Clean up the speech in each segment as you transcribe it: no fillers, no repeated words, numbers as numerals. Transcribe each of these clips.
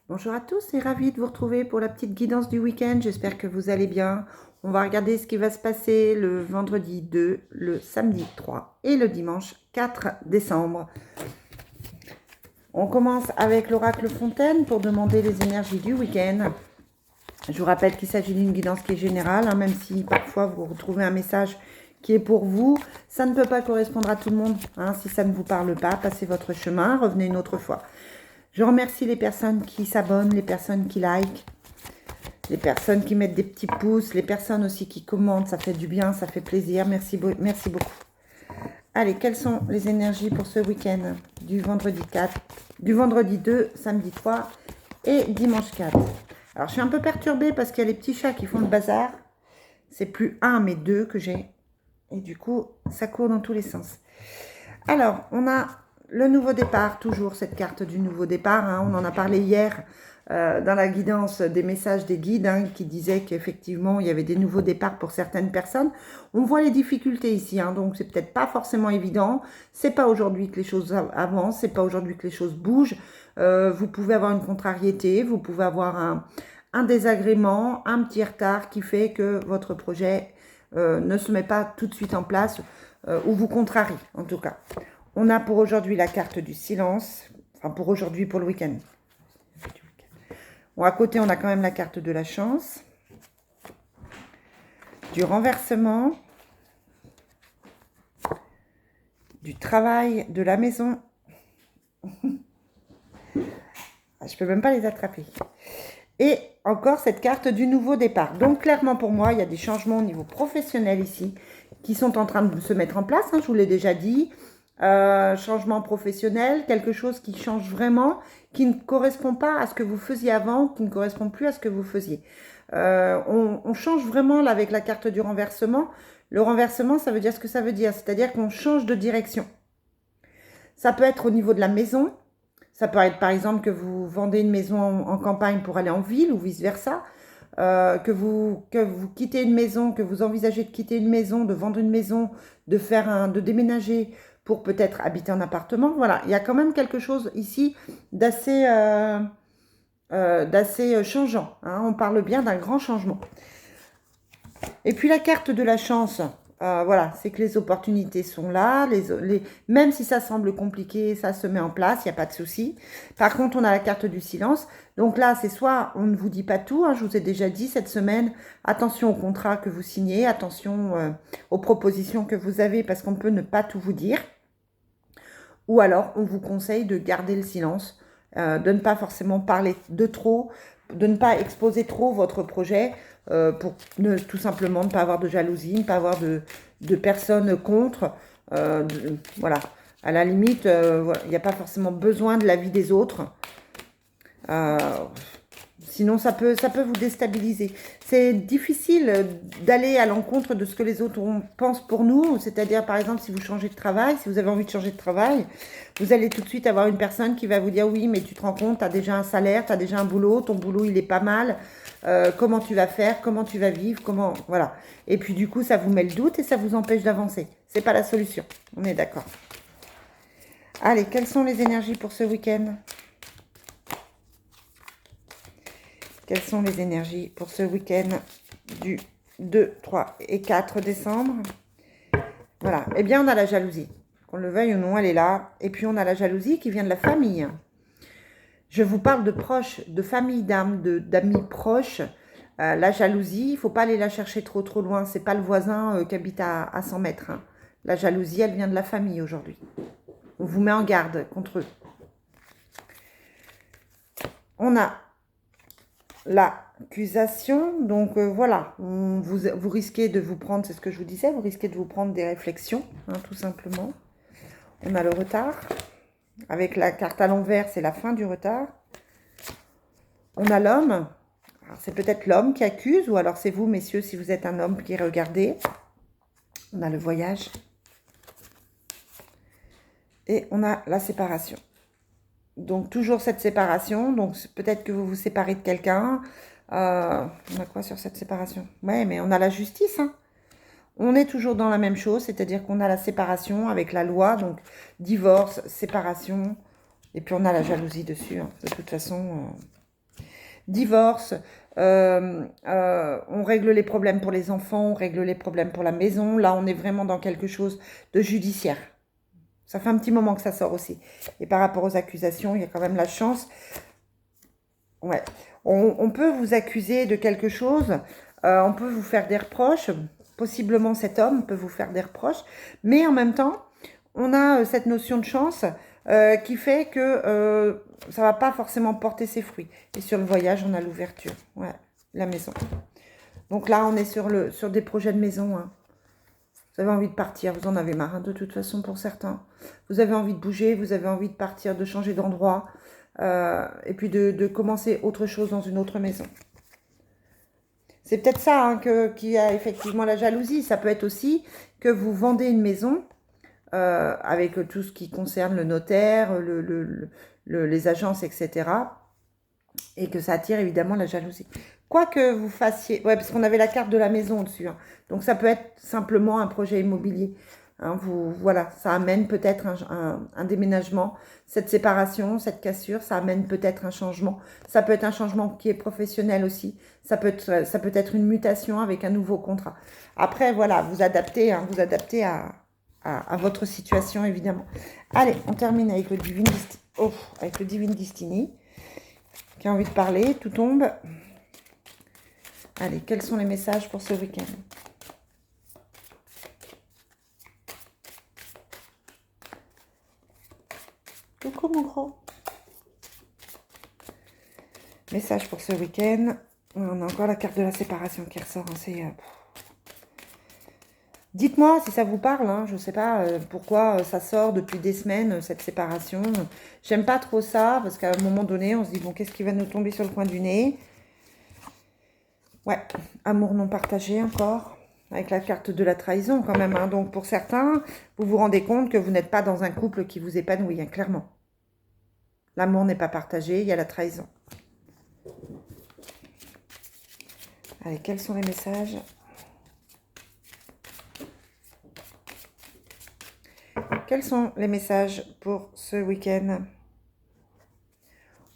Bonjour à tous et ravi de vous retrouver pour la petite guidance du week-end. J'espère que vous allez bien. On va regarder ce qui va se passer le vendredi 2, le samedi 3 et le dimanche 4 décembre. On commence avec l'oracle Fontaine pour demander les énergies du week-end. Je vous rappelle qu'il s'agit d'une guidance qui est générale, même si parfois vous retrouvez un message qui est pour vous. Ça ne peut pas correspondre à tout le monde. Si ça ne vous parle pas, passez votre chemin, revenez une autre fois. Je remercie les personnes qui s'abonnent, les personnes qui likent, les personnes qui mettent des petits pouces, les personnes aussi qui commentent. Ça fait du bien, ça fait plaisir. Merci beaucoup. Allez, quelles sont les énergies pour ce week-end du vendredi 4, du vendredi 2, samedi 3 et dimanche 4. Alors, je suis un peu perturbée parce qu'il y a les petits chats qui font le bazar. C'est plus un, mais deux que j'ai. Et du coup, ça court dans tous les sens. Alors, on a le nouveau départ, toujours cette carte du nouveau départ. On en a parlé hier dans la guidance des messages des guides qui disaient qu'effectivement, il y avait des nouveaux départs pour certaines personnes. On voit les difficultés ici, donc c'est peut-être pas forcément évident. C'est pas aujourd'hui que les choses avancent, c'est pas aujourd'hui que les choses bougent. Vous pouvez avoir une contrariété, vous pouvez avoir un désagrément, un petit retard qui fait que votre projet ne se met pas tout de suite en place ou vous contrarie en tout cas. On a pour aujourd'hui la carte du silence, enfin pour aujourd'hui, pour le week-end. Bon, à côté, on a quand même la carte de la chance, du renversement, du travail, de la maison. Je peux même pas les attraper. Et encore cette carte du nouveau départ. Donc clairement pour moi, il y a des changements au niveau professionnel ici qui sont en train de se mettre en place, je vous l'ai déjà dit. Changement professionnel, quelque chose qui change vraiment, qui ne correspond pas à ce que vous faisiez avant, qui ne correspond plus à ce que vous faisiez. On change vraiment là avec la carte du renversement. Le renversement, ça veut dire ce que ça veut dire, c'est-à-dire qu'on change de direction. Ça peut être au niveau de la maison, ça peut être par exemple que vous vendez une maison en campagne pour aller en ville ou vice-versa, que vous quittez une maison, que vous envisagez de quitter une maison, de vendre une maison, de déménager pour peut-être habiter en appartement. Voilà, il y a quand même quelque chose ici d'assez changeant. On parle bien d'un grand changement. Et puis la carte de la chance, voilà, c'est que les opportunités sont là. Même si ça semble compliqué, ça se met en place, il n'y a pas de souci. Par contre, on a la carte du silence. Donc là, c'est soit on ne vous dit pas tout, je vous ai déjà dit cette semaine, attention aux contrats que vous signez, attention aux propositions que vous avez parce qu'on peut ne pas tout vous dire. Ou alors, on vous conseille de garder le silence, de ne pas forcément parler de trop, de ne pas exposer trop votre projet pour tout simplement ne pas avoir de jalousie, ne pas avoir de personnes contre. Voilà, à la limite, il n'y a pas forcément besoin de l'avis des autres. Sinon, ça peut vous déstabiliser. C'est difficile d'aller à l'encontre de ce que les autres pensent pour nous. C'est-à-dire, par exemple, si vous changez de travail, si vous avez envie de changer de travail, vous allez tout de suite avoir une personne qui va vous dire « Oui, mais tu te rends compte, tu as déjà un salaire, tu as déjà un boulot, ton boulot, il est pas mal. Comment tu vas faire? Comment tu vas vivre? Comment… » Voilà. Et puis, du coup, ça vous met le doute et ça vous empêche d'avancer. C'est pas la solution. On est d'accord. Allez, quelles sont les énergies pour ce week-end ? Quelles sont les énergies pour ce week-end du 2, 3 et 4 décembre? Voilà. Eh bien, on a la jalousie. Qu'on le veuille ou non, elle est là. Et puis, on a la jalousie qui vient de la famille. Je vous parle de proches, de famille d'âmes, d'amis proches. La jalousie, il ne faut pas aller la chercher trop loin. Ce n'est pas le voisin qui habite à 100 mètres. La jalousie, elle vient de la famille aujourd'hui. On vous met en garde contre eux. On a l'accusation, donc voilà, vous risquez de vous prendre, c'est ce que je vous disais, vous risquez de vous prendre des réflexions, tout simplement. On a le retard, avec la carte à l'envers, c'est la fin du retard. On a l'homme, c'est peut-être l'homme qui accuse, ou alors c'est vous, messieurs, si vous êtes un homme qui regardez. On a le voyage. Et on a la séparation. Donc, toujours cette séparation. Donc, peut-être que vous vous séparez de quelqu'un. On a quoi sur cette séparation? Ouais, mais on a la justice. On est toujours dans la même chose, c'est-à-dire qu'on a la séparation avec la loi. Donc, divorce, séparation. Et puis, on a la jalousie dessus. De toute façon, divorce, on règle les problèmes pour les enfants, on règle les problèmes pour la maison. Là, on est vraiment dans quelque chose de judiciaire. Ça fait un petit moment que ça sort aussi. Et par rapport aux accusations, il y a quand même la chance. Ouais. On peut vous accuser de quelque chose, on peut vous faire des reproches, possiblement cet homme peut vous faire des reproches, mais en même temps, on a cette notion de chance qui fait que ça va pas forcément porter ses fruits. Et sur le voyage, on a l'ouverture, ouais, la maison. Donc là, on est sur des projets de maison, hein. Vous avez envie de partir, vous en avez marre, hein, de toute façon pour certains. Vous avez envie de bouger, vous avez envie de partir, de changer d'endroit, et puis de commencer autre chose dans une autre maison. C'est peut-être ça, hein, qui a effectivement la jalousie. Ça peut être aussi que vous vendez une maison avec tout ce qui concerne le notaire, les agences, etc. Et que ça attire évidemment la jalousie. Quoi que vous fassiez... Ouais, parce qu'on avait la carte de la maison au-dessus, hein. Donc ça peut être simplement un projet immobilier. Hein, voilà, ça amène peut-être un déménagement. Cette séparation, cette cassure, ça amène peut-être un changement. Ça peut être un changement qui est professionnel aussi. Ça peut être une mutation avec un nouveau contrat. Après, voilà, vous adaptez, hein, à votre situation, évidemment. Allez, on termine avec le Divine Destiny, qui a envie de parler. Tout tombe. Allez, quels sont les messages pour ce week-end ? Coucou mon gros. Message pour ce week-end. On a encore la carte de la séparation qui ressort. Hein, dites-moi si ça vous parle. Hein, je ne sais pas pourquoi ça sort depuis des semaines, cette séparation. J'aime pas trop ça parce qu'à un moment donné, on se dit, bon, qu'est-ce qui va nous tomber sur le coin du nez ? Ouais, amour non partagé encore. Avec la carte de la trahison quand même. Hein. Donc pour certains, vous vous rendez compte que vous n'êtes pas dans un couple qui vous épanouit, hein, clairement. L'amour n'est pas partagé, il y a la trahison. Allez, quels sont les messages ? Quels sont les messages pour ce week-end ?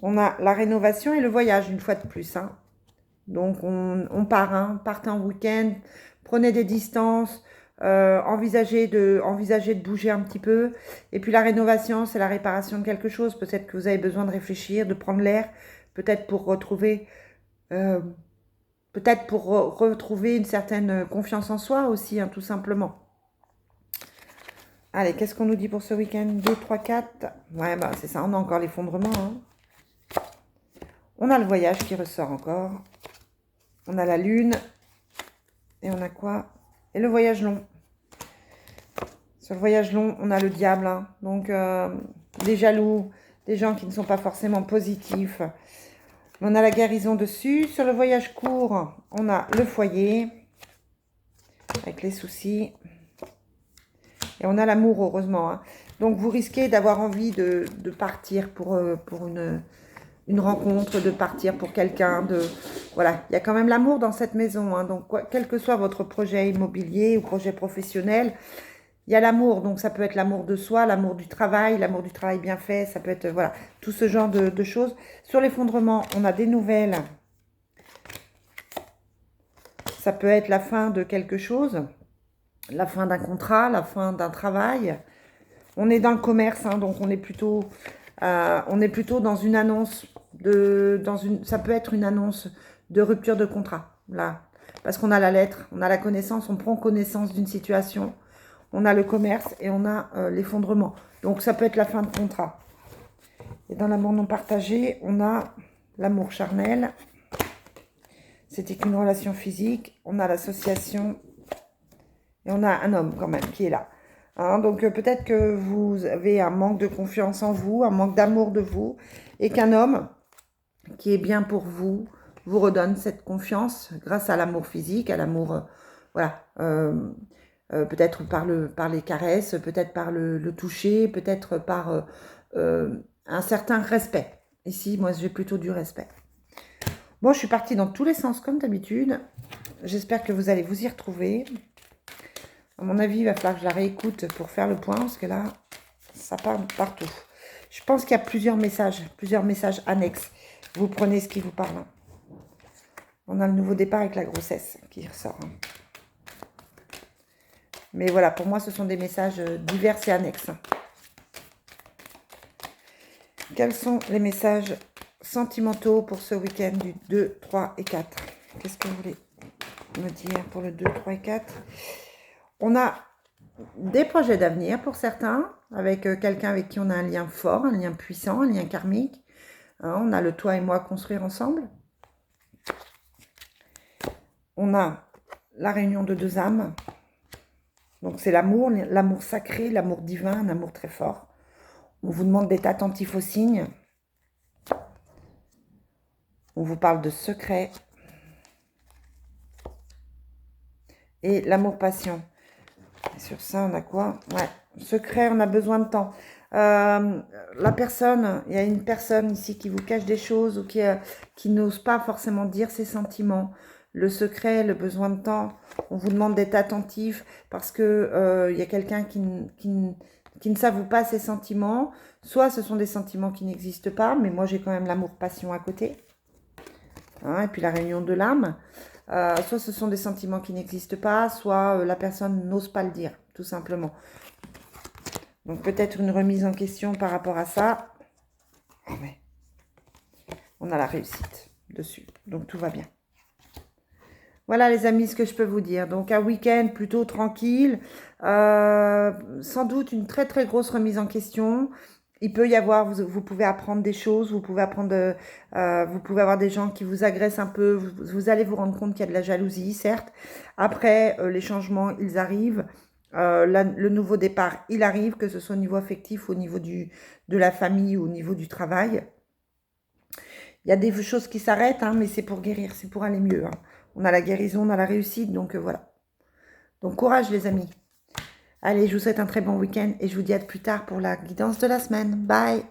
On a la rénovation et le voyage, une fois de plus. Hein. Donc on part, hein, partez en week-end, prenez des distances, envisagez de bouger un petit peu. Et puis la rénovation, c'est la réparation de quelque chose. Peut-être que vous avez besoin de réfléchir, de prendre l'air, peut-être pour retrouver une certaine confiance en soi aussi, hein, tout simplement. Allez, qu'est-ce qu'on nous dit pour ce week-end ? 2, 3, 4. Ouais, bah c'est ça, on a encore l'effondrement. Hein. On a le voyage qui ressort encore. On a la lune. Et on a quoi ? Et le voyage long. Sur le voyage long, on a le diable. Hein. Donc, des jaloux, des gens qui ne sont pas forcément positifs. On a la guérison dessus. Sur le voyage court, on a le foyer. Avec les soucis. Et on a l'amour, heureusement. Hein. Donc, vous risquez d'avoir envie de partir pour une rencontre, de partir pour quelqu'un. Voilà, il y a quand même l'amour dans cette maison. Hein. Donc, quel que soit votre projet immobilier ou projet professionnel, il y a l'amour. Donc, ça peut être l'amour de soi, l'amour du travail bien fait. Ça peut être, voilà, tout ce genre de choses. Sur l'effondrement, on a des nouvelles. Ça peut être la fin de quelque chose. La fin d'un contrat, la fin d'un travail. On est dans le commerce, hein, donc on est plutôt dans une annonce ça peut être une annonce de rupture de contrat, là, parce qu'on a la lettre, on a la connaissance, on prend connaissance d'une situation, on a le commerce et on a l'effondrement. Donc ça peut être la fin de contrat. Et dans l'amour non partagé, on a l'amour charnel. C'était qu'une relation physique. On a l'association. Et on a un homme quand même qui est là. Hein, donc peut-être que vous avez un manque de confiance en vous, un manque d'amour de vous, et qu'un homme qui est bien pour vous redonne cette confiance grâce à l'amour physique, à l'amour, voilà, peut-être par les caresses, peut-être par le toucher, peut-être par un certain respect. Ici, moi, j'ai plutôt du respect. Bon, je suis partie dans tous les sens comme d'habitude. J'espère que vous allez vous y retrouver. À mon avis, il va falloir que je la réécoute pour faire le point, parce que là, ça part partout. Je pense qu'il y a plusieurs messages annexes. Vous prenez ce qui vous parle. On a le nouveau départ avec la grossesse qui ressort. Hein. Mais voilà, pour moi, ce sont des messages divers et annexes. Quels sont les messages sentimentaux pour ce week-end du 2, 3 et 4? Qu'est-ce que vous voulez me dire pour le 2, 3 et 4? On a des projets d'avenir pour certains, avec quelqu'un avec qui on a un lien fort, un lien puissant, un lien karmique. Hein, on a le toi et moi à construire ensemble. On a la réunion de deux âmes. Donc c'est l'amour sacré, l'amour divin, un amour très fort. On vous demande d'être attentif aux signes. On vous parle de secret. Et l'amour-passion. Sur ça, on a quoi? Ouais, secret, on a besoin de temps. La personne, il y a une personne ici qui vous cache des choses ou qui n'ose pas forcément dire ses sentiments. Le secret, le besoin de temps, on vous demande d'être attentif parce que il y a quelqu'un qui ne s'avoue pas ses sentiments. Soit ce sont des sentiments qui n'existent pas, mais moi j'ai quand même l'amour-passion à côté. Hein, et puis la réunion de l'âme. Soit ce sont des sentiments qui n'existent pas, soit la personne n'ose pas le dire, tout simplement. Donc peut-être une remise en question par rapport à ça. Oh ouais. On a la réussite dessus, donc tout va bien. Voilà les amis, ce que je peux vous dire. Donc un week-end plutôt tranquille, sans doute une très très grosse remise en question. Il peut y avoir, vous pouvez apprendre des choses, vous pouvez avoir des gens qui vous agressent un peu, vous allez vous rendre compte qu'il y a de la jalousie, certes. Après, les changements, ils arrivent. Le nouveau départ, il arrive, que ce soit au niveau affectif, au niveau de la famille ou au niveau du travail. Il y a des choses qui s'arrêtent, hein, mais c'est pour guérir, c'est pour aller mieux. Hein. On a la guérison, on a la réussite, donc voilà. Donc courage les amis. Allez, je vous souhaite un très bon week-end et je vous dis à plus tard pour la guidance de la semaine. Bye!